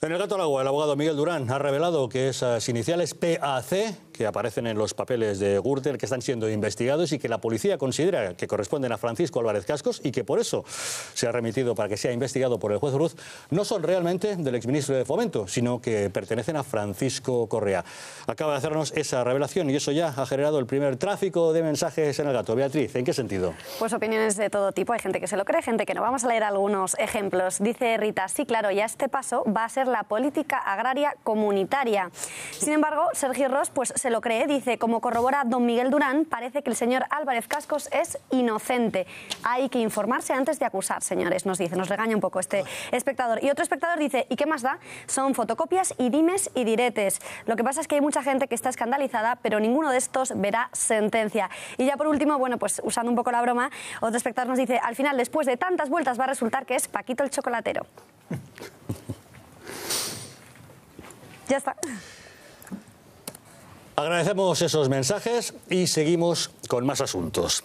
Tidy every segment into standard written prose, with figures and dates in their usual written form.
En el gato al agua, el abogado Miguel Durán ha revelado que esas iniciales PAC, que aparecen en los papeles de Gürtel, que están siendo investigados y que la policía considera que corresponden a Francisco Álvarez Cascos y que por eso se ha remitido para que sea investigado por el juez Ruz, no son realmente del exministro de Fomento, sino que pertenecen a Francisco Correa. Acaba de hacernos esa revelación y eso ya ha generado el primer tráfico de mensajes en el gato. Beatriz, ¿en qué sentido? Pues opiniones de todo tipo. Hay gente que se lo cree, gente que no. Vamos a leer algunos ejemplos. Dice Rita, sí, claro, ya este paso va a ser la política agraria comunitaria. Sin embargo, Sergio Ros pues se lo cree. Dice, como corrobora don Miguel Durán, parece que el señor Álvarez Cascos es inocente. Hay que informarse antes de acusar, señores, nos dice. Nos regaña un poco este espectador. Y otro espectador dice, ¿y qué más da? Son fotocopias y dimes y diretes. Lo que pasa es que hay mucha gente que está escandalizada, pero ninguno de estos verá sentencia. Y ya por último, bueno, pues usando un poco la broma, otro espectador nos dice, al final, después de tantas vueltas, va a resultar que es Paquito el chocolatero. Ya está. Agradecemos esos mensajes y seguimos con más asuntos.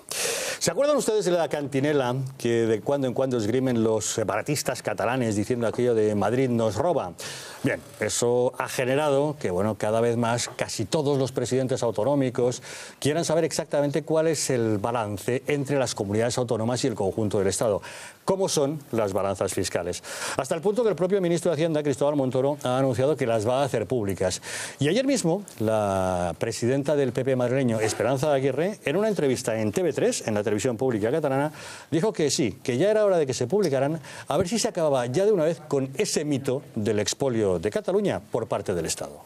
¿Se acuerdan ustedes de la cantinela que de cuando en cuando esgrimen los separatistas catalanes diciendo aquello de Madrid nos roba? Bien, eso ha generado que, bueno, cada vez más casi todos los presidentes autonómicos quieran saber exactamente cuál es el balance entre las comunidades autónomas y el conjunto del Estado. ¿Cómo son las balanzas fiscales? Hasta el punto que el propio ministro de Hacienda, Cristóbal Montoro, ha anunciado que las va a hacer públicas. Y ayer mismo, la presidenta del PP madrileño, Esperanza Aguirre, en una entrevista en TV3, en la televisión pública catalana, dijo que sí, que ya era hora de que se publicaran, a ver si se acababa ya de una vez con ese mito del expolio de Cataluña por parte del Estado.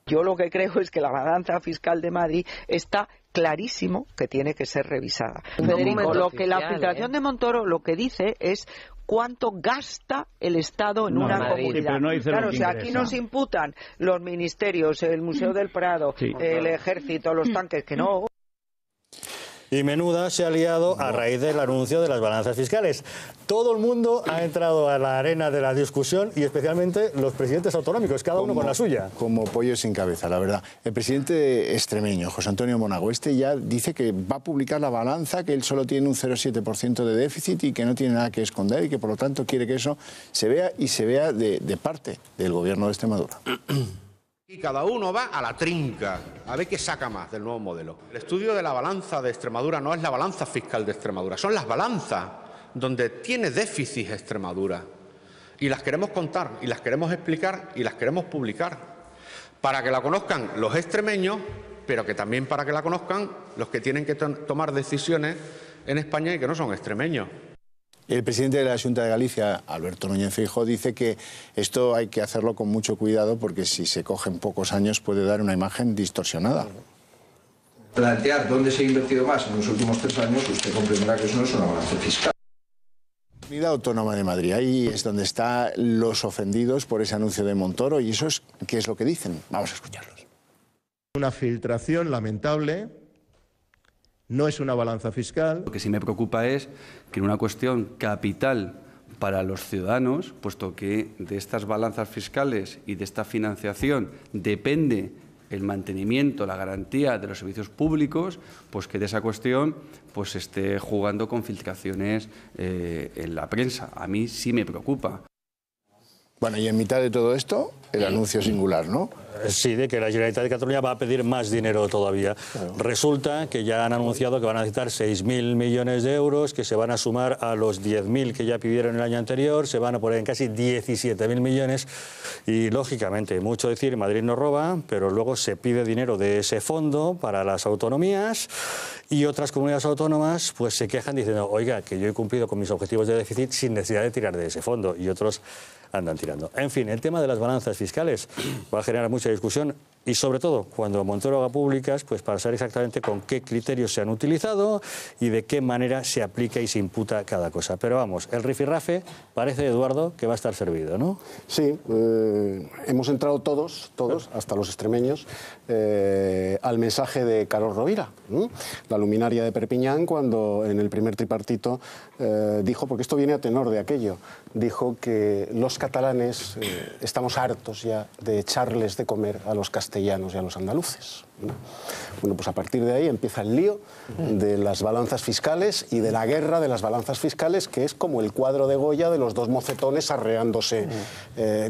Yo lo que creo es que la balanza fiscal de Madrid está clarísimo que tiene que ser revisada. Federico, lo que la filtración de Montoro lo que dice es cuánto gasta el Estado en una comunidad. No claro, o sea, aquí nos imputan los ministerios, el Museo del Prado, el Ejército, los tanques, que no. Y menuda se ha liado a raíz del anuncio de las balanzas fiscales. Todo el mundo ha entrado a la arena de la discusión y especialmente los presidentes autonómicos, cada uno con la suya. Como pollo sin cabeza, la verdad. El presidente extremeño, José Antonio Monago, ya dice que va a publicar la balanza, que él solo tiene un 0,7% de déficit y que no tiene nada que esconder y que por lo tanto quiere que eso se vea y se vea de parte del gobierno de Extremadura. Y cada uno va a la trinca, a ver qué saca más del nuevo modelo. El estudio de la balanza de Extremadura no es la balanza fiscal de Extremadura, son las balanzas donde tiene déficit Extremadura. Y las queremos contar, y las queremos explicar, y las queremos publicar, para que la conozcan los extremeños, pero que también para que la conozcan los que tienen que tomar decisiones en España y que no son extremeños. El presidente de la Xunta de Galicia, Alberto Núñez Feijóo, dice que esto hay que hacerlo con mucho cuidado porque si se cogen pocos años puede dar una imagen distorsionada. Plantear dónde se ha invertido más en los últimos 3 años, usted comprenderá que eso no es una balanza fiscal. La Comunidad Autónoma de Madrid, ahí es donde están los ofendidos por ese anuncio de Montoro y eso es, ¿qué es lo que dicen? Vamos a escucharlos. Una filtración lamentable. No es una balanza fiscal. Lo que sí me preocupa es que en una cuestión capital para los ciudadanos, puesto que de estas balanzas fiscales y de esta financiación depende el mantenimiento, la garantía de los servicios públicos, pues que de esa cuestión pues se esté jugando con filtraciones en la prensa. A mí sí me preocupa. Bueno, y en mitad de todo esto, el anuncio singular, ¿no? Sí, de que la Generalitat de Cataluña va a pedir más dinero todavía. Claro. Resulta que ya han anunciado que van a necesitar 6.000 millones de euros, que se van a sumar a los 10.000 que ya pidieron el año anterior, se van a poner en casi 17.000 millones y, lógicamente, mucho decir, Madrid no roba, pero luego se pide dinero de ese fondo para las autonomías y otras comunidades autónomas pues se quejan diciendo, oiga, que yo he cumplido con mis objetivos de déficit sin necesidad de tirar de ese fondo y otros andan tirando. En fin, el tema de las balanzas fiscales va a generar mucha discusión y sobre todo cuando Montoro haga públicas, pues para saber exactamente con qué criterios se han utilizado y de qué manera se aplica y se imputa cada cosa. Pero vamos, el rifirrafe parece, Eduardo, que va a estar servido, ¿no? Sí, hemos entrado todos, hasta los extremeños, al mensaje de Carlos Rovira, la luminaria de Perpiñán, cuando en el primer tripartito dijo, porque esto viene a tenor de aquello, dijo que los catalanes estamos hartos ya de echarles de comer a los castellanos. castellanos y a los andaluces. Bueno, pues a partir de ahí empieza el lío de las balanzas fiscales y de la guerra de las balanzas fiscales, que es como el cuadro de Goya de los dos mocetones arreándose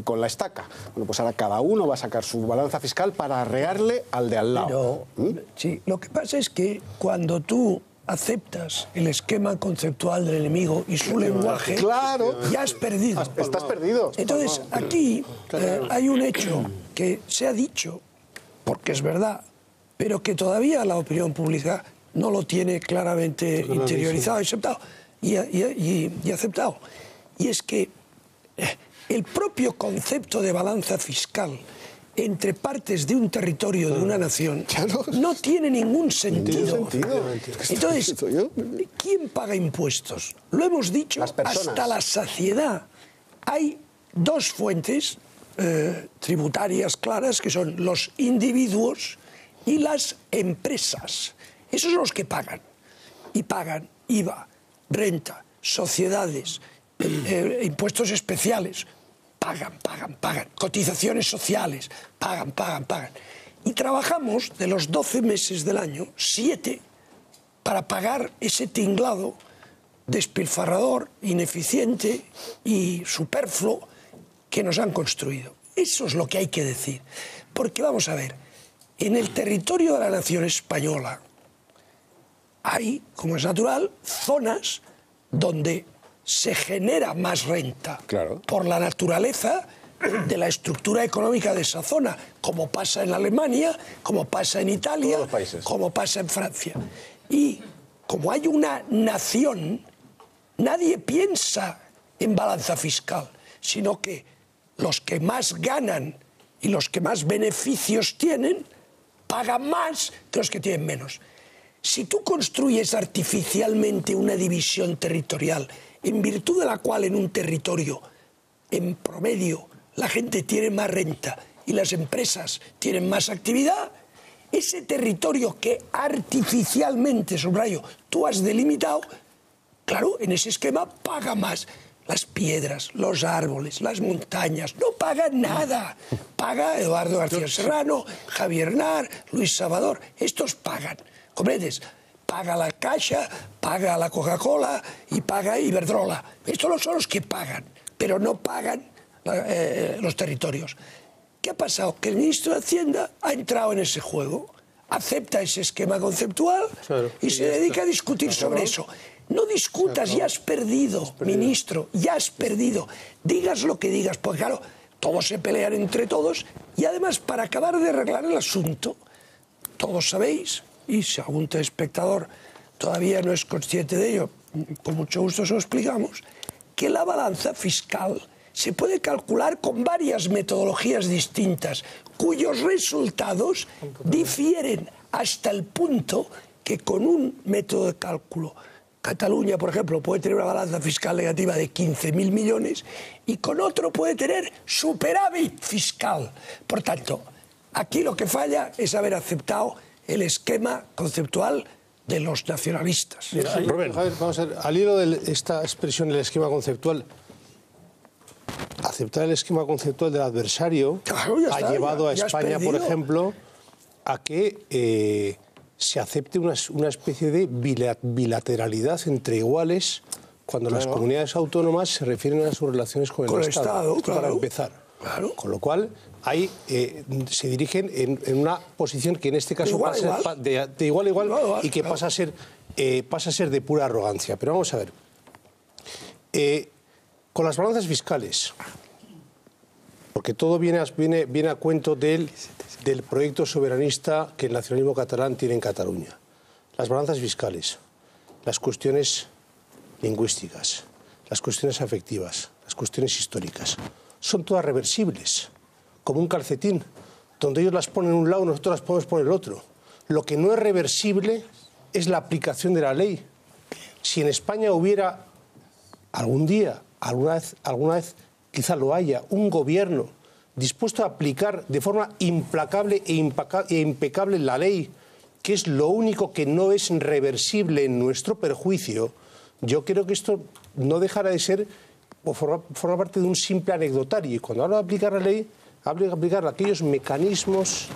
con la estaca. Bueno, pues ahora cada uno va a sacar su balanza fiscal para arrearle al de al lado. Pero, sí, lo que pasa es que cuando tú aceptas el esquema conceptual del enemigo y su lenguaje, claro, ya has perdido. Estás perdido. Entonces, aquí hay un hecho que se ha dicho, porque es verdad, pero que todavía la opinión pública no lo tiene claramente interiorizado y aceptado. Y es que el propio concepto de balanza fiscal entre partes de un territorio de una nación no tiene ningún sentido. Entonces, ¿quién paga impuestos? Lo hemos dicho hasta la saciedad. Hay dos fuentes tributarias claras, que son los individuos y las empresas. Esos son los que pagan. Y pagan IVA, renta, sociedades, impuestos especiales. Pagan. Cotizaciones sociales, pagan. Y trabajamos de los 12 meses del año, 7 para pagar ese tinglado despilfarrador, ineficiente y superfluo que nos han construido. Eso es lo que hay que decir. Porque vamos a ver, en el territorio de la nación española hay, como es natural, zonas donde se genera más renta por la naturaleza de la estructura económica de esa zona, como pasa en Alemania, como pasa en Italia, como pasa en Francia. Y como hay una nación, nadie piensa en balanza fiscal, sino que los que más ganan y los que más beneficios tienen pagan más que los que tienen menos. Si tú construyes artificialmente una división territorial en virtud de la cual en un territorio, en promedio, la gente tiene más renta y las empresas tienen más actividad, ese territorio que artificialmente, subrayo, tú has delimitado, claro, en ese esquema paga más. Las piedras, los árboles, las montañas, no pagan nada. Paga Eduardo García Serrano, Javier Hernar, Luis Salvador, estos pagan. ¿Comprendes? Paga la Caixa, paga la Coca-Cola y paga Iberdrola. Estos son los que pagan, pero no pagan los territorios. ¿Qué ha pasado? Que el ministro de Hacienda ha entrado en ese juego, acepta ese esquema conceptual y se dedica a discutir sobre eso. No discutas, ya has perdido, ministro, ya has perdido. Digas lo que digas, porque claro, todos se pelean entre todos y además para acabar de arreglar el asunto, todos sabéis, y si algún telespectador todavía no es consciente de ello, con mucho gusto os lo explicamos, que la balanza fiscal se puede calcular con varias metodologías distintas, cuyos resultados difieren hasta el punto que con un método de cálculo, Cataluña, por ejemplo, puede tener una balanza fiscal negativa de 15.000 millones y con otro puede tener superávit fiscal. Por tanto, aquí lo que falla es haber aceptado el esquema conceptual de los nacionalistas. Javier, vamos a ver, al hilo de esta expresión, el esquema conceptual, aceptar el esquema conceptual del adversario ha llevado a España, por ejemplo, a que se acepte una especie de bilateralidad entre iguales cuando las comunidades autónomas se refieren a sus relaciones con el Estado. Para empezar. Con lo cual, ahí se dirigen en una posición que en este caso pasa de igual a igual y que pasa a ser de pura arrogancia. Pero vamos a ver. Con las balanzas fiscales, porque todo viene a cuento del proyecto soberanista que el nacionalismo catalán tiene en Cataluña. Las balanzas fiscales, las cuestiones lingüísticas, las cuestiones afectivas, las cuestiones históricas, son todas reversibles, como un calcetín, donde ellos las ponen en un lado, nosotros las podemos poner en el otro. Lo que no es reversible es la aplicación de la ley. Si en España hubiera algún día, alguna vez quizá lo haya, un gobierno dispuesto a aplicar de forma implacable e impecable la ley, que es lo único que no es reversible en nuestro perjuicio, yo creo que esto no dejará de ser o forma parte de un simple anecdotario. Y cuando hablo de aplicar la ley, Habría que aplicar aquellos mecanismos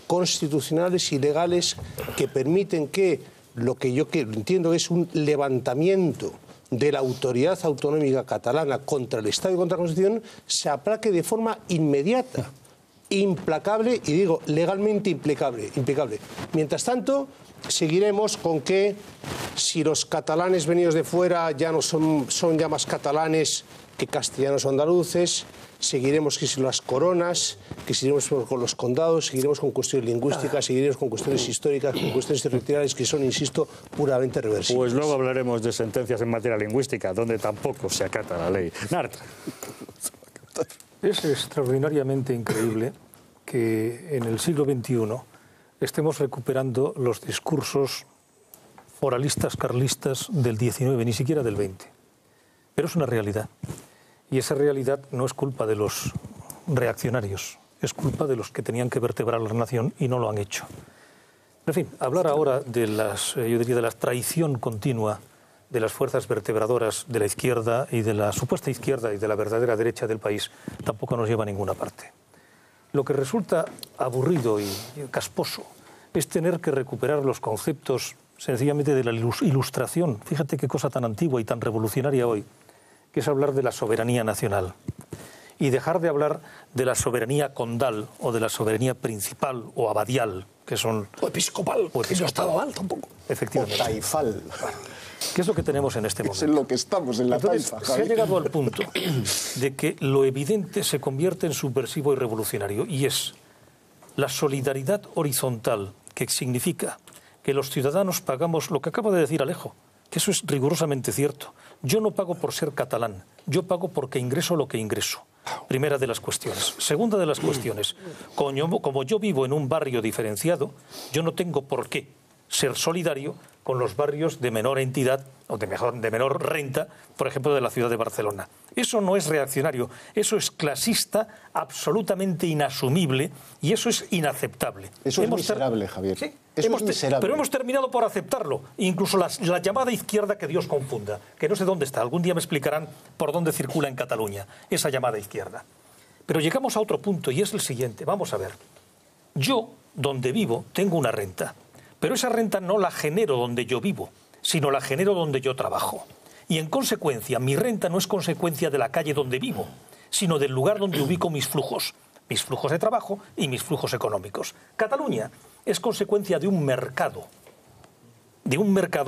constitucionales y legales que permiten que lo que yo entiendo es un levantamiento de la autoridad autonómica catalana contra el Estado y contra la Constitución se aplaque de forma inmediata, implacable y digo legalmente impecable. Mientras tanto, seguiremos con que si los catalanes venidos de fuera ya no son ya más catalanes que castellanos o andaluces, seguiremos que si las coronas, que seguiremos con los condados, seguiremos con cuestiones lingüísticas, seguiremos con cuestiones históricas, con cuestiones territoriales que son, insisto, puramente reversibles. Pues luego hablaremos de sentencias en materia lingüística, donde tampoco se acata la ley. Nart. Es extraordinariamente increíble que en el siglo XXI estemos recuperando los discursos foralistas, carlistas del XIX, ni siquiera del XX. Pero es una realidad. Y esa realidad no es culpa de los reaccionarios, es culpa de los que tenían que vertebrar la nación y no lo han hecho. En fin, hablar ahora de de la traición continua de las fuerzas vertebradoras de la izquierda y de la supuesta izquierda y de la verdadera derecha del país tampoco nos lleva a ninguna parte. Lo que resulta aburrido y casposo es tener que recuperar los conceptos sencillamente de la ilustración. Fíjate qué cosa tan antigua y tan revolucionaria hoy, que es hablar de la soberanía nacional y dejar de hablar de la soberanía condal o de la soberanía principal o abadial, que son... O episcopal, que no estaba mal tampoco. Efectivamente. O taifal. ¿Qué es lo que tenemos en este momento? Es en lo que estamos, en la Entonces, taifa. se ha llegado al punto de que lo evidente se convierte en subversivo y revolucionario, y es la solidaridad horizontal, que significa que los ciudadanos pagamos lo que acaba de decir Alejo, que eso es rigurosamente cierto. Yo no pago por ser catalán, yo pago porque ingreso lo que ingreso. Primera de las cuestiones. Segunda de las cuestiones, como yo vivo en un barrio diferenciado, yo no tengo por qué ser solidario con los barrios de menor entidad o de menor renta, por ejemplo, de la ciudad de Barcelona. Eso no es reaccionario, eso es clasista, absolutamente inasumible, y eso es inaceptable. Eso es miserable, Javier. Sí, eso es miserable. pero hemos terminado por aceptarlo, incluso la llamada izquierda que Dios confunda, que no sé dónde está, algún día me explicarán por dónde circula en Cataluña esa llamada izquierda. Pero llegamos a otro punto, y es el siguiente. Vamos a ver. Yo, donde vivo, tengo una renta. Pero esa renta no la genero donde yo vivo, sino la genero donde yo trabajo. Y en consecuencia, mi renta no es consecuencia de la calle donde vivo, sino del lugar donde ubico mis flujos de trabajo y mis flujos económicos. Cataluña es consecuencia de un mercado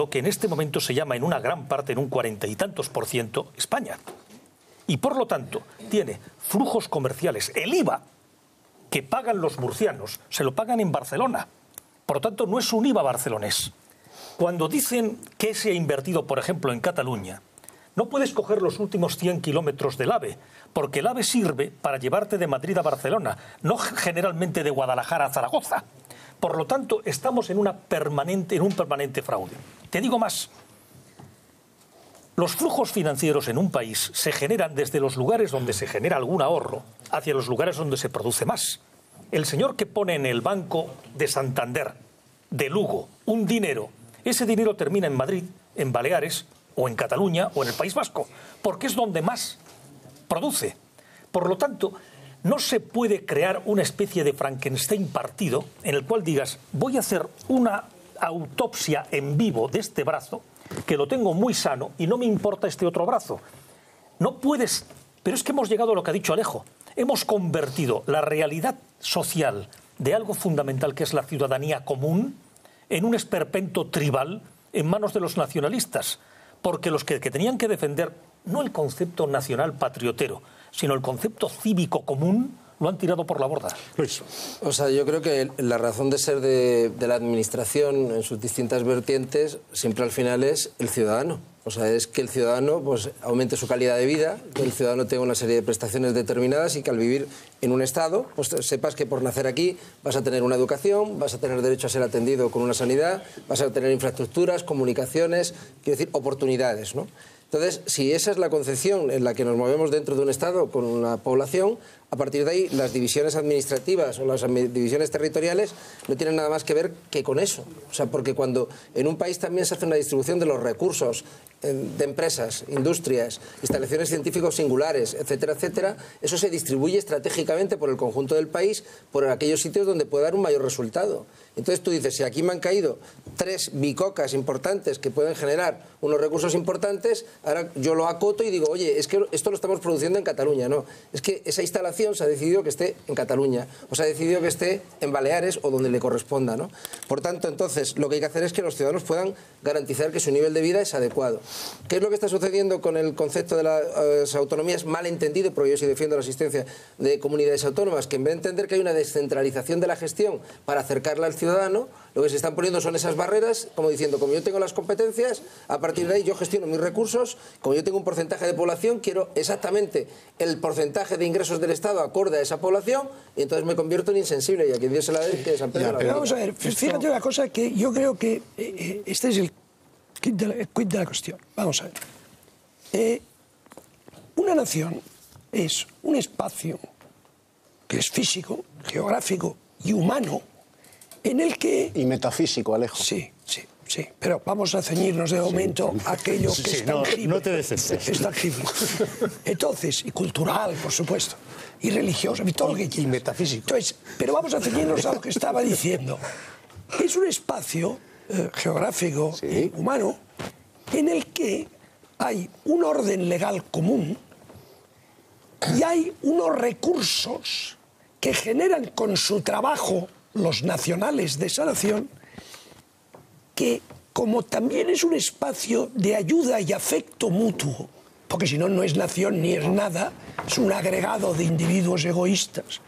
que en este momento se llama en una gran parte, en un 40 y tantos %, España. Y por lo tanto, tiene flujos comerciales. El IVA que pagan los murcianos, se lo pagan en Barcelona. Por lo tanto, no es un IVA barcelonés. Cuando dicen que se ha invertido, por ejemplo, en Cataluña, no puedes coger los últimos 100 kilómetros del AVE, porque el AVE sirve para llevarte de Madrid a Barcelona, no generalmente de Guadalajara a Zaragoza. Por lo tanto, estamos en un permanente fraude. Te digo más. Los flujos financieros en un país se generan desde los lugares donde se genera algún ahorro hacia los lugares donde se produce más. El señor que pone en el Banco de Santander, de Lugo, un dinero, ese dinero termina en Madrid, en Baleares, o en Cataluña, o en el País Vasco, porque es donde más produce. Por lo tanto, no se puede crear una especie de Frankenstein partido en el cual digas, voy a hacer una autopsia en vivo de este brazo, que lo tengo muy sano, y no me importa este otro brazo. No puedes... Pero es que hemos llegado a lo que ha dicho Alejo. Hemos convertido la realidad social de algo fundamental que es la ciudadanía común en un esperpento tribal en manos de los nacionalistas, porque los que tenían que defender no el concepto nacional patriotero, sino el concepto cívico común, lo han tirado por la borda. Luis. O sea, yo creo que la razón de ser de la administración en sus distintas vertientes siempre al final es el ciudadano. O sea, es que el ciudadano pues, aumente su calidad de vida, que el ciudadano tenga una serie de prestaciones determinadas y que al vivir en un Estado, pues sepas que por nacer aquí vas a tener una educación, vas a tener derecho a ser atendido con una sanidad, vas a tener infraestructuras, comunicaciones, quiero decir, oportunidades, ¿no? Entonces, si esa es la concepción en la que nos movemos dentro de un Estado con una población, a partir de ahí las divisiones administrativas o las divisiones territoriales no tienen nada más que ver que con eso. O sea, porque cuando en un país también se hace una distribución de los recursos de empresas, industrias, instalaciones científicos singulares, etcétera, etcétera, eso se distribuye estratégicamente por el conjunto del país, por aquellos sitios donde puede dar un mayor resultado. Entonces tú dices, si aquí me han caído 3 bicocas importantes que pueden generar unos recursos importantes, ahora yo lo acoto y digo, oye, es que esto lo estamos produciendo en Cataluña, no, es que esa instalación se ha decidido que esté en Cataluña, o se ha decidido que esté en Baleares o donde le corresponda, ¿no? Por tanto, entonces, lo que hay que hacer es que los ciudadanos puedan garantizar que su nivel de vida es adecuado. ¿Qué es lo que está sucediendo con el concepto de las autonomías mal entendido? Porque yo sí defiendo la existencia de comunidades autónomas, que en vez de entender que hay una descentralización de la gestión para acercarla al ciudadano, lo que se están poniendo son esas barreras, como diciendo, como yo tengo las competencias, a partir de ahí yo gestiono mis recursos, como yo tengo un porcentaje de población, quiero exactamente el porcentaje de ingresos del Estado acorde a esa población, y entonces me convierto en insensible, y a quien Dios se la dé, que San Pedro la pero vamos a ver, fíjate una cosa que yo creo que este es el quid de la cuestión. Vamos a ver. Una nación es un espacio que es físico, geográfico y humano, en el que... Y metafísico, Alejo. Sí, sí, sí. Pero vamos a ceñirnos de momento a aquello que es tangible. No te desesperes. Es tangible. Entonces, y cultural, por supuesto, y religioso, y todo lo que quieras. Y metafísico. Entonces, pero vamos a ceñirnos a lo que estaba diciendo. Es un espacio geográfico y humano en el que hay un orden legal común y hay unos recursos que generan con su trabajo los nacionales de esa nación, que como también es un espacio de ayuda y afecto mutuo, porque si no, no es nación ni es nada, es un agregado de individuos egoístas.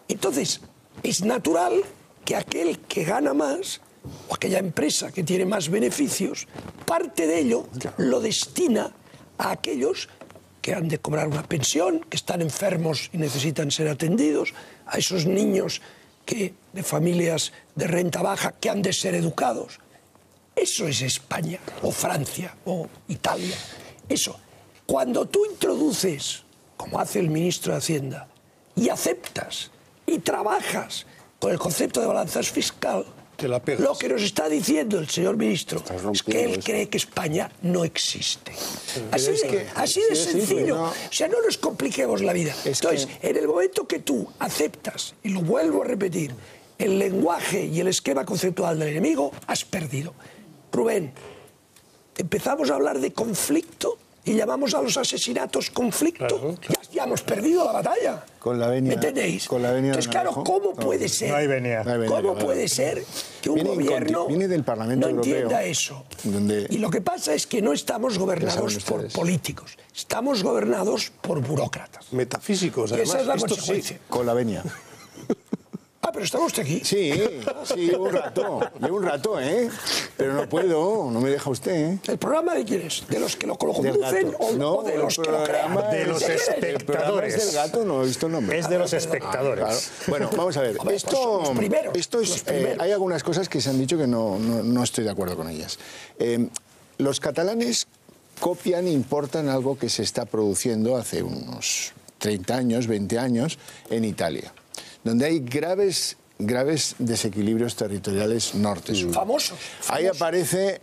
Entonces, es natural que aquel que gana más, o aquella empresa que tiene más beneficios, parte de ello lo destina a aquellos que han de cobrar una pensión, que están enfermos y necesitan ser atendidos, a esos niños de familias de renta baja que han de ser educados. Eso es España, o Francia, o Italia. Eso. Cuando tú introduces, como hace el ministro de Hacienda, y aceptas y trabajas con el concepto de balanza fiscal, lo que nos está diciendo el señor ministro es que él cree que España no existe. Así de sencillo. No. O sea, no nos compliquemos la vida. Entonces, en el momento que tú aceptas, y lo vuelvo a repetir, el lenguaje y el esquema conceptual del enemigo, has perdido. Rubén, empezamos a hablar de conflicto y llamamos a los asesinatos conflicto. Claro. Ya hemos perdido la batalla. Con la venia, ¿me entendéis? Con la venia. Entonces, claro, ¿cómo puede ser? No hay venia. ¿Cómo puede ser que un gobierno viene del Parlamento no entienda Europeo, eso? Y lo que pasa es que no estamos gobernados por políticos, estamos gobernados por burócratas. Metafísicos, además. Y esa es la esto consecuencia. Sí, con la venia. Ah, pero ¿está usted aquí? Sí, llevo un rato, ¿eh? Pero no puedo, no me deja usted, ¿eh? ¿El programa de quién es? ¿De los que lo conducen o de los que lo crean? De los espectadores. ¿Es del gato? No he visto el nombre. Es de los espectadores. Claro. Bueno, vamos a ver. Esto es, hay algunas cosas que se han dicho que no estoy de acuerdo con ellas. Los catalanes copian e importan algo que se está produciendo hace unos 30 años, 20 años en Italia, donde hay graves desequilibrios territoriales norte-sur. Famosos. Ahí aparece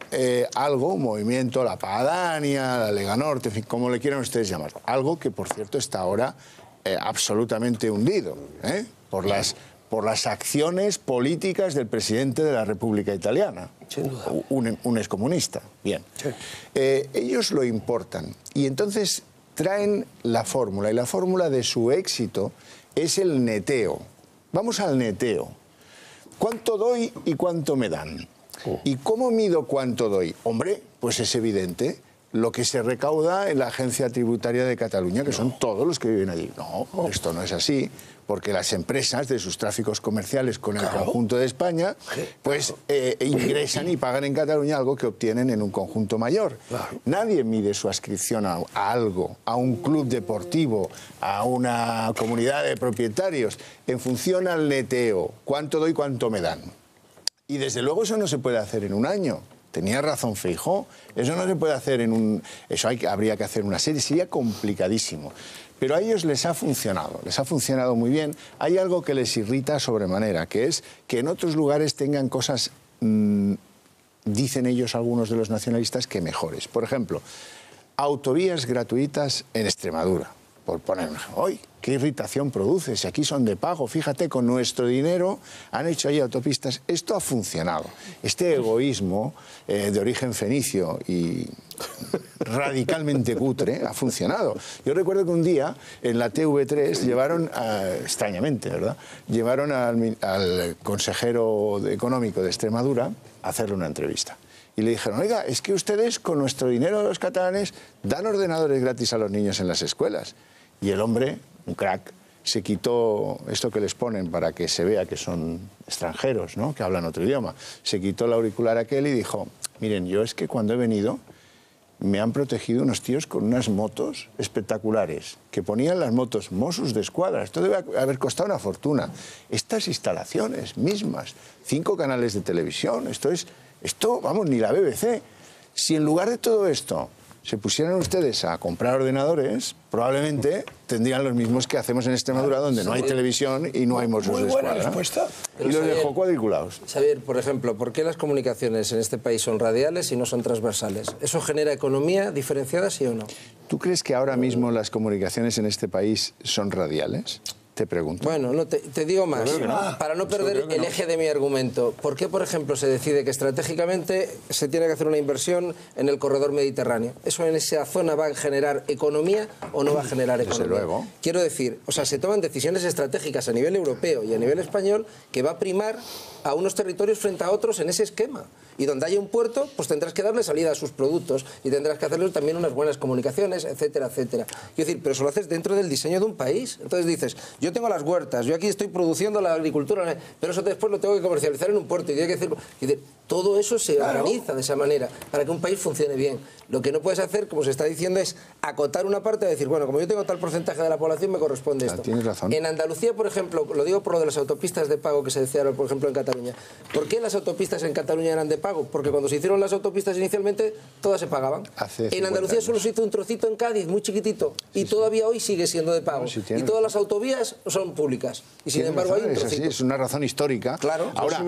algo, un movimiento, la Padania, la Lega Norte, en fin, como le quieran ustedes llamar. Algo que, por cierto, está ahora absolutamente hundido por las acciones políticas del presidente de la República Italiana, un excomunista. Bien. Sí. Ellos lo importan y entonces traen la fórmula, y la fórmula de su éxito es el neteo. Vamos al neteo. ¿Cuánto doy y cuánto me dan? ¿Y cómo mido cuánto doy? Hombre, pues es evidente lo que se recauda en la Agencia Tributaria de Cataluña, que son todos los que viven allí. No, esto no es así, porque las empresas de sus tráficos comerciales con el conjunto de España, pues ingresan y pagan en Cataluña algo que obtienen en un conjunto mayor. Nadie mide su adscripción a algo, a un club deportivo, a una comunidad de propietarios, en función al neteo, cuánto doy, cuánto me dan. Y desde luego eso no se puede hacer en un año. Tenía razón Feijóo, eso no se puede hacer en un... Eso habría que hacer una serie, sería complicadísimo. Pero a ellos les ha funcionado muy bien. Hay algo que les irrita sobremanera, que es que en otros lugares tengan cosas dicen ellos, algunos de los nacionalistas, que mejores. Por ejemplo, autovías gratuitas en Extremadura, por poner un ejemplo. ¡Ay, qué irritación produce! Si aquí son de pago, fíjate, con nuestro dinero han hecho ahí autopistas. Esto ha funcionado. Este egoísmo de origen fenicio y radicalmente cutre ha funcionado. Yo recuerdo que un día en la TV3 llevaron, extrañamente, ¿verdad?, llevaron al consejero económico de Extremadura a hacerle una entrevista. Y le dijeron, oiga, es que ustedes con nuestro dinero de los catalanes dan ordenadores gratis a los niños en las escuelas. Y el hombre, un crack, se quitó esto que les ponen para que se vea que son extranjeros, ¿no?, que hablan otro idioma. Se quitó el auricular aquel y dijo, miren, yo es que cuando he venido me han protegido unos tíos con unas motos espectaculares, que ponían las motos Mossos de Escuadra. Esto debe haber costado una fortuna. Estas instalaciones mismas, 5 canales de televisión, esto, vamos, ni la BBC. Si en lugar de todo esto se pusieran ustedes a comprar ordenadores, probablemente tendrían los mismos que hacemos en Extremadura, donde no hay televisión y no hay Mossos de Escuadra. Respuesta. Y los dejó cuadriculados. Xavier, por ejemplo, ¿por qué las comunicaciones en este país son radiales y no son transversales? ¿Eso genera economía diferenciada, sí o no? ¿Tú crees que ahora mismo las comunicaciones en este país son radiales? Te pregunto. Bueno, no, te digo más, para no perder el eje de mi argumento. ¿Por qué, por ejemplo, se decide que estratégicamente se tiene que hacer una inversión en el corredor mediterráneo? ¿Eso en esa zona va a generar economía o no va a generar economía? Desde luego. Quiero decir, o sea, se toman decisiones estratégicas a nivel europeo y a nivel español que va a primar a unos territorios frente a otros en ese esquema. Y donde haya un puerto, pues tendrás que darle salida a sus productos y tendrás que hacerles también unas buenas comunicaciones, etcétera, etcétera. Quiero decir, pero eso lo haces dentro del diseño de un país. Entonces dices, yo tengo las huertas, yo aquí estoy produciendo la agricultura, pero eso después lo tengo que comercializar en un puerto y tiene que decir, todo eso se organiza de esa manera para que un país funcione bien. Lo que no puedes hacer, como se está diciendo, es acotar una parte y decir, bueno, como yo tengo tal porcentaje de la población, me corresponde esto. Tienes razón. En Andalucía, por ejemplo, lo digo por lo de las autopistas de pago que se decía, por ejemplo, en Cataluña. ¿Por qué las autopistas en Cataluña eran de pago? Porque cuando se hicieron las autopistas inicialmente, todas se pagaban. En Andalucía solo se hizo un trocito en Cádiz, muy chiquitito, y todavía hoy sigue siendo de pago. Y todas las autovías son públicas. Y sin embargo hay un trocito. Es así, es una razón histórica. Claro. Ahora,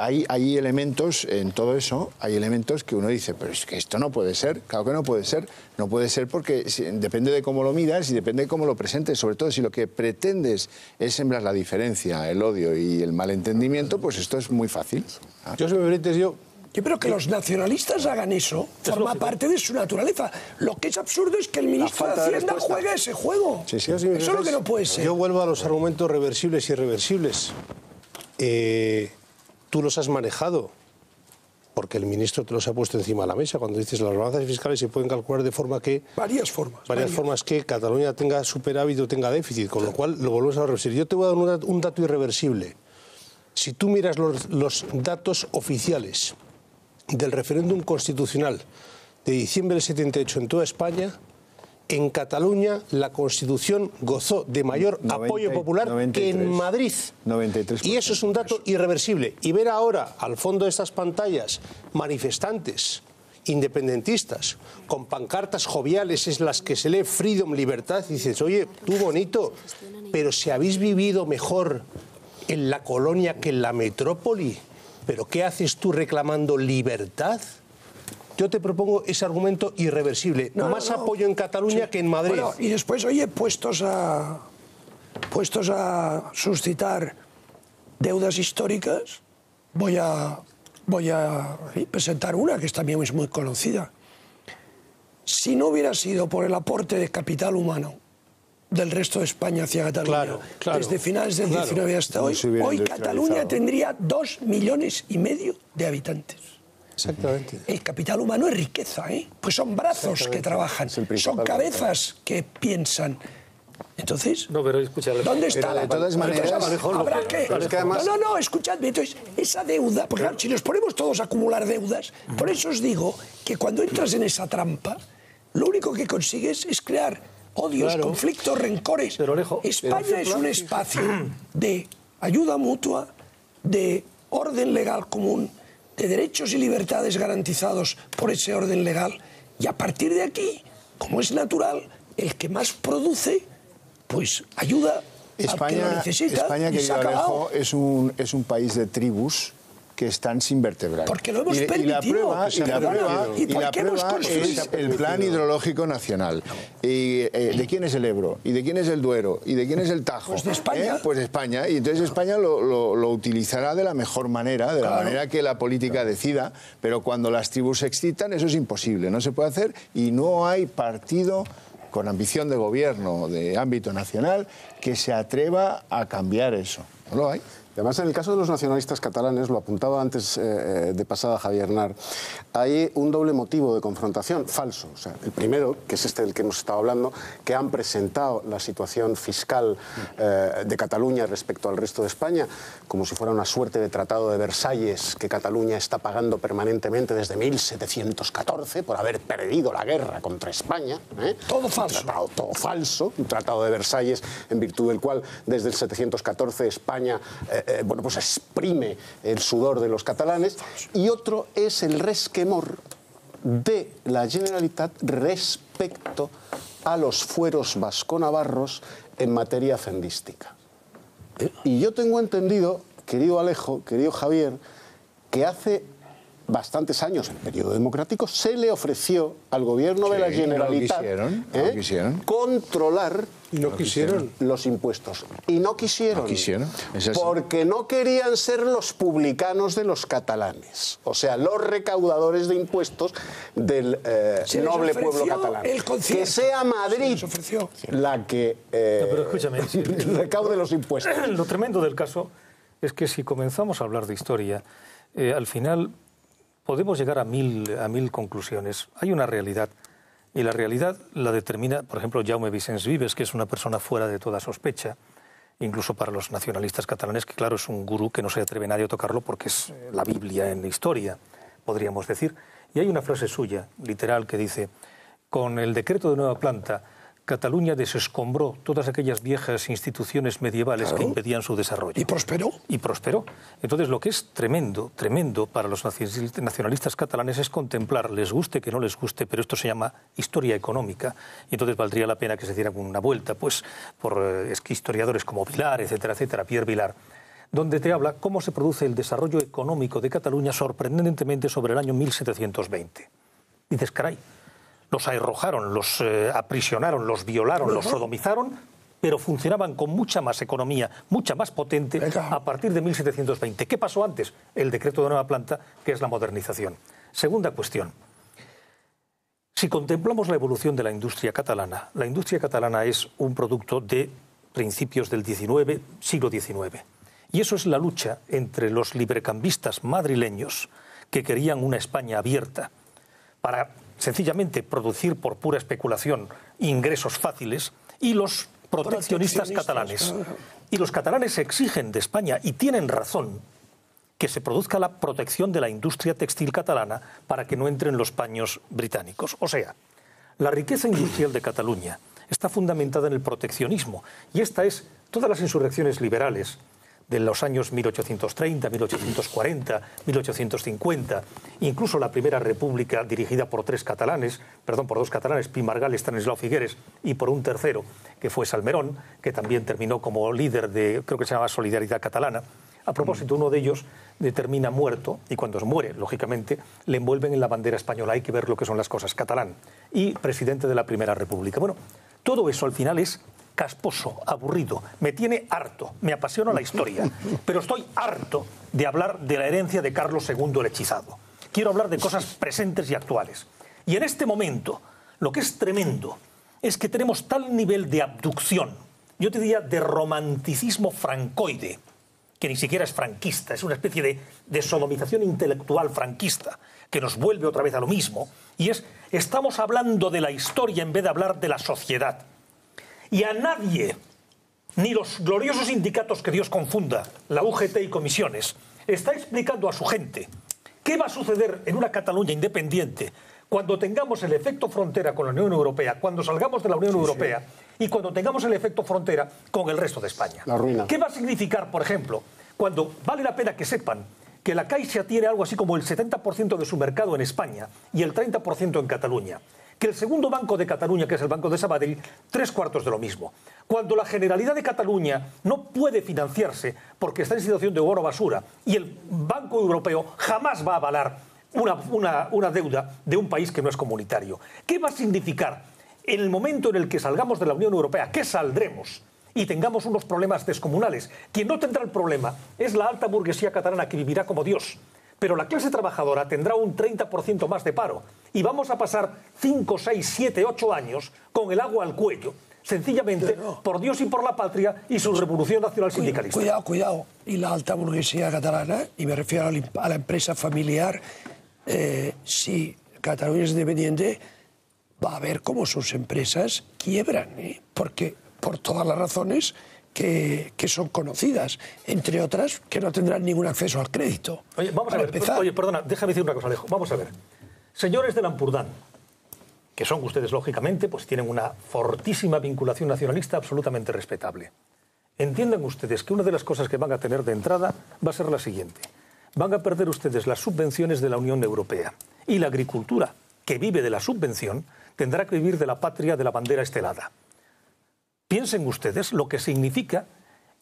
hay elementos en todo eso, hay elementos que uno dice, pero es que esto no puede ser. Claro que no puede ser. No puede ser porque depende de cómo lo midas y depende de cómo lo presentes. Sobre todo si lo que pretendes es sembrar la diferencia, el odio y el malentendimiento, pues esto es muy fácil. Yo, si me permites, yo creo que los nacionalistas hagan eso, forma parte de su naturaleza. Lo que es absurdo es que el ministro de Hacienda juegue ese juego. Sí, eso es lo que no puede ser. Yo vuelvo a los argumentos reversibles y irreversibles. Tú los has manejado, porque el ministro te los ha puesto encima de la mesa. Cuando dices las balanzas fiscales se pueden calcular de forma que... Varias formas que Cataluña tenga superávit o tenga déficit, con lo cual lo volvemos a reversir. Yo te voy a dar un dato irreversible. Si tú miras los datos oficiales del referéndum constitucional de diciembre del 78 en toda España, en Cataluña la Constitución gozó de mayor apoyo popular 93, que en Madrid. 93%. Y eso es un dato irreversible. Y ver ahora al fondo de estas pantallas manifestantes independentistas con pancartas joviales en las que se lee freedom, libertad, y dices, oye, tú bonito, pero si habéis vivido mejor en la colonia que en la metrópoli, ¿pero qué haces tú reclamando libertad? Yo te propongo ese argumento irreversible. Más apoyo en Cataluña que en Madrid. Bueno, y después, oye, puestos a suscitar deudas históricas, voy a presentar una que también es muy conocida. Si no hubiera sido por el aporte de capital humano del resto de España hacia Cataluña, desde finales del 19 hasta hoy Cataluña tendría 2,5 millones de habitantes. Exactamente. El capital humano es riqueza, ¿eh? Pues son brazos que trabajan, son cabezas que piensan. Entonces, ¿dónde está la... De todas maneras, ¿habrá qué? No, escuchadme. Entonces, esa deuda, porque claro, si nos ponemos todos a acumular deudas, por eso os digo que cuando entras en esa trampa, lo único que consigues es crear odios, conflictos, rencores. España es un espacio de ayuda mutua, de orden legal común, de derechos y libertades garantizados por ese orden legal. Y a partir de aquí, como es natural, el que más produce, pues ayuda al que lo necesita. España, querido Alejo, es un país de tribus que están sin vertebrar. Porque lo hemos y permitido. la prueba es el Plan Hidrológico Nacional. Y, ¿de quién es el Ebro? ¿Y de quién es el Duero? ¿Y de quién es el Tajo? Pues de España. Pues de España. Y entonces España lo utilizará de la mejor manera, de la manera que la política decida, pero cuando las tribus se excitan eso es imposible, no se puede hacer y no hay partido con ambición de gobierno de ámbito nacional que se atreva a cambiar eso. No lo hay. Además, en el caso de los nacionalistas catalanes, lo apuntaba antes de pasada Javier Nar, hay un doble motivo de confrontación falso. O sea, el primero, que es este del que hemos estado hablando, que han presentado la situación fiscal de Cataluña respecto al resto de España como si fuera una suerte de tratado de Versalles que Cataluña está pagando permanentemente desde 1714 por haber perdido la guerra contra España. Todo falso. Todo falso. Un tratado de Versalles en virtud del cual desde el 714 España bueno, pues exprime el sudor de los catalanes, y otro es el resquemor de la Generalitat respecto a los fueros vasco-navarros en materia hacendística. Y yo tengo entendido, querido Alejo, querido Javier, que hace bastantes años, en el periodo democrático, se le ofreció al gobierno de la Generalitat controlar los impuestos. Y no quisieron. Porque no querían ser los publicanos de los catalanes. O sea, los recaudadores de impuestos del noble pueblo catalán. Que sea Madrid la que recaude los impuestos. Lo tremendo del caso es que si comenzamos a hablar de historia, al final podemos llegar a mil conclusiones. Hay una realidad, y la realidad la determina, por ejemplo, Jaume Vicens Vives, que es una persona fuera de toda sospecha, incluso para los nacionalistas catalanes, que claro, es un gurú que no se atreve nadie a tocarlo porque es la Biblia en la historia, podríamos decir. Y hay una frase suya, literal, que dice: con el decreto de nueva planta, Cataluña desescombró todas aquellas viejas instituciones medievales que impedían su desarrollo. ¿Y prosperó? Y prosperó. Entonces, lo que es tremendo para los nacionalistas catalanes es contemplar, les guste que no les guste, pero esto se llama historia económica. Y entonces valdría la pena que se diera una vuelta pues, por historiadores como Vilar, etcétera, etcétera, Pierre Vilar, donde te habla cómo se produce el desarrollo económico de Cataluña sorprendentemente sobre el año 1720. Y dices, caray, los arrojaron, los aprisionaron, los violaron, los sodomizaron, pero funcionaban con mucha más economía, mucha más potente a partir de 1720. ¿Qué pasó antes? El decreto de nueva planta, que es la modernización. Segunda cuestión. Si contemplamos la evolución de la industria catalana es un producto de principios del siglo XIX. Y eso es la lucha entre los librecambistas madrileños que querían una España abierta para sencillamente producir por pura especulación ingresos fáciles, y los proteccionistas catalanes. Y los catalanes exigen de España, y tienen razón, que se produzca la protección de la industria textil catalana para que no entren los paños británicos. O sea, la riqueza industrial de Cataluña está fundamentada en el proteccionismo, y esta es todas las insurrecciones liberales de los años 1830, 1840, 1850, incluso la Primera República dirigida por dos catalanes, Pi Margall, Estanislao Figueres, y por un tercero, que fue Salmerón, que también terminó como líder de, creo que se llama Solidaridad Catalana. A propósito, uno de ellos termina muerto, y cuando muere, lógicamente, le envuelven en la bandera española. Hay que ver lo que son las cosas. Catalán y presidente de la Primera República. Bueno, todo eso al final es casposo, aburrido, me tiene harto, me apasiona la historia, pero estoy harto de hablar de la herencia de Carlos II el Hechizado. Quiero hablar de cosas presentes y actuales. Y en este momento, lo que es tremendo es que tenemos tal nivel de abducción, yo te diría de romanticismo francoide, que ni siquiera es franquista, es una especie de sodomización intelectual franquista, que nos vuelve otra vez a lo mismo, y estamos hablando de la historia en vez de hablar de la sociedad. Y a nadie, ni los gloriosos sindicatos que Dios confunda, la UGT y comisiones, está explicando a su gente qué va a suceder en una Cataluña independiente cuando tengamos el efecto frontera con la Unión Europea, cuando salgamos de la Unión Europea y cuando tengamos el efecto frontera con el resto de España. La ruina. ¿Qué va a significar, por ejemplo, cuando vale la pena que sepan que la Caixa tiene algo así como el 70% de su mercado en España y el 30% en Cataluña? Que el segundo banco de Cataluña, que es el Banco de Sabadell, 3/4 de lo mismo. Cuando la Generalidad de Cataluña no puede financiarse porque está en situación de oro basura y el Banco Europeo jamás va a avalar una deuda de un país que no es comunitario. ¿Qué va a significar en el momento en el que salgamos de la Unión Europea, que saldremos y tengamos unos problemas descomunales? Quien no tendrá el problema es la alta burguesía catalana, que vivirá como Dios. Pero la clase trabajadora tendrá un 30% más de paro y vamos a pasar 5, 6, 7, 8 años con el agua al cuello, sencillamente por Dios y por la patria y su revolución nacional sindicalista. Cuidado. Y la alta burguesía catalana, y me refiero a la empresa familiar, si Cataluña es independiente, va a ver cómo sus empresas quiebran, porque por todas las razones que son conocidas, entre otras, que no tendrán ningún acceso al crédito. Oye, vamos a ver. Oye, perdona, déjame decir una cosa, Alejo. Vamos a ver. Señores del Ampurdán, que son ustedes, lógicamente, pues tienen una fortísima vinculación nacionalista absolutamente respetable. Entiendan ustedes que una de las cosas que van a tener de entrada va a ser la siguiente. Van a perder ustedes las subvenciones de la Unión Europea. Y la agricultura, que vive de la subvención, tendrá que vivir de la patria de la bandera estelada. Piensen ustedes lo que significa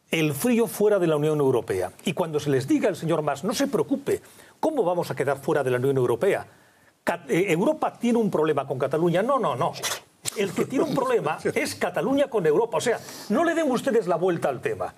el frío fuera de la Unión Europea. Y cuando se les diga al señor Mas, no se preocupe, ¿cómo vamos a quedar fuera de la Unión Europea? Europa tiene un problema con Cataluña. No. El que tiene un problema es Cataluña con Europa. O sea, no le den ustedes la vuelta al tema.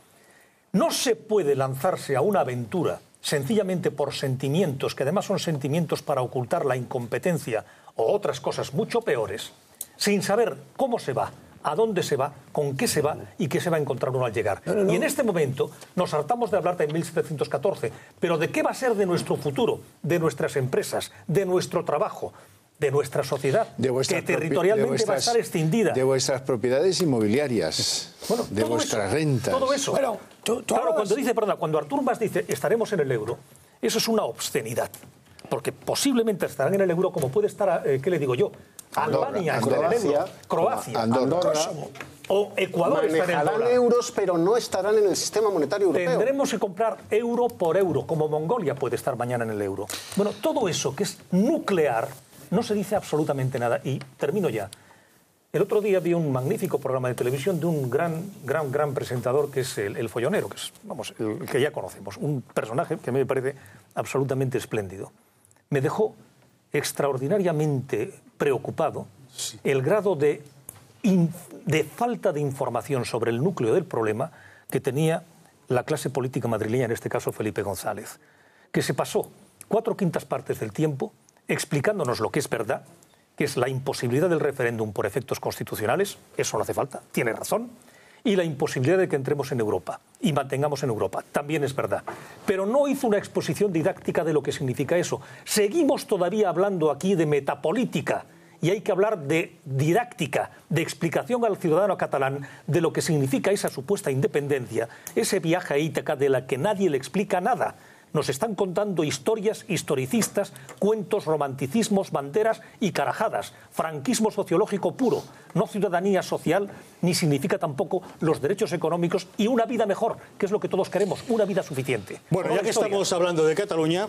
No se puede lanzarse a una aventura sencillamente por sentimientos, que además son sentimientos para ocultar la incompetencia o otras cosas mucho peores, sin saber cómo se va, a dónde se va, con qué se va y qué se va a encontrar uno al llegar. Y en este momento nos hartamos de hablar de 1714, pero ¿de qué va a ser de nuestro futuro, de nuestras empresas, de nuestro trabajo, de nuestra sociedad, que territorialmente va a estar extendida? De vuestras propiedades inmobiliarias, de vuestras rentas. Todo eso. Claro, cuando Artur Mas dice estaremos en el euro, eso es una obscenidad. Porque posiblemente estarán en el euro como puede estar, ¿qué le digo yo? Albania está en el euro, Croacia, Andorra, o Ecuador está en el euro. Manejarán euros, pero no estarán en el sistema monetario europeo. Tendremos que comprar euro por euro, como Mongolia puede estar mañana en el euro. Bueno, todo eso que es nuclear no se dice absolutamente nada. Y termino ya. El otro día vi un magnífico programa de televisión de un gran presentador que es el Follonero, que es, el que ya conocemos, un personaje que a mí me parece absolutamente espléndido. Me dejó extraordinariamente preocupado el grado de falta de información sobre el núcleo del problema que tenía la clase política madrileña, en este caso Felipe González, que se pasó 4/5 partes del tiempo explicándonos lo que es verdad, que es la imposibilidad del referéndum por efectos constitucionales, eso no hace falta, tiene razón, y la imposibilidad de que entremos en Europa y mantengamos en Europa, también es verdad. Pero no hizo una exposición didáctica de lo que significa eso. Seguimos todavía hablando aquí de metapolítica y hay que hablar de didáctica, de explicación al ciudadano catalán de lo que significa esa supuesta independencia, ese viaje a Ítaca de la que nadie le explica nada. Nos están contando historias historicistas, cuentos, romanticismos, banderas y carajadas. Franquismo sociológico puro, no ciudadanía social, ni significa tampoco los derechos económicos y una vida mejor, que es lo que todos queremos, una vida suficiente. Bueno, ya que estamos hablando de Cataluña...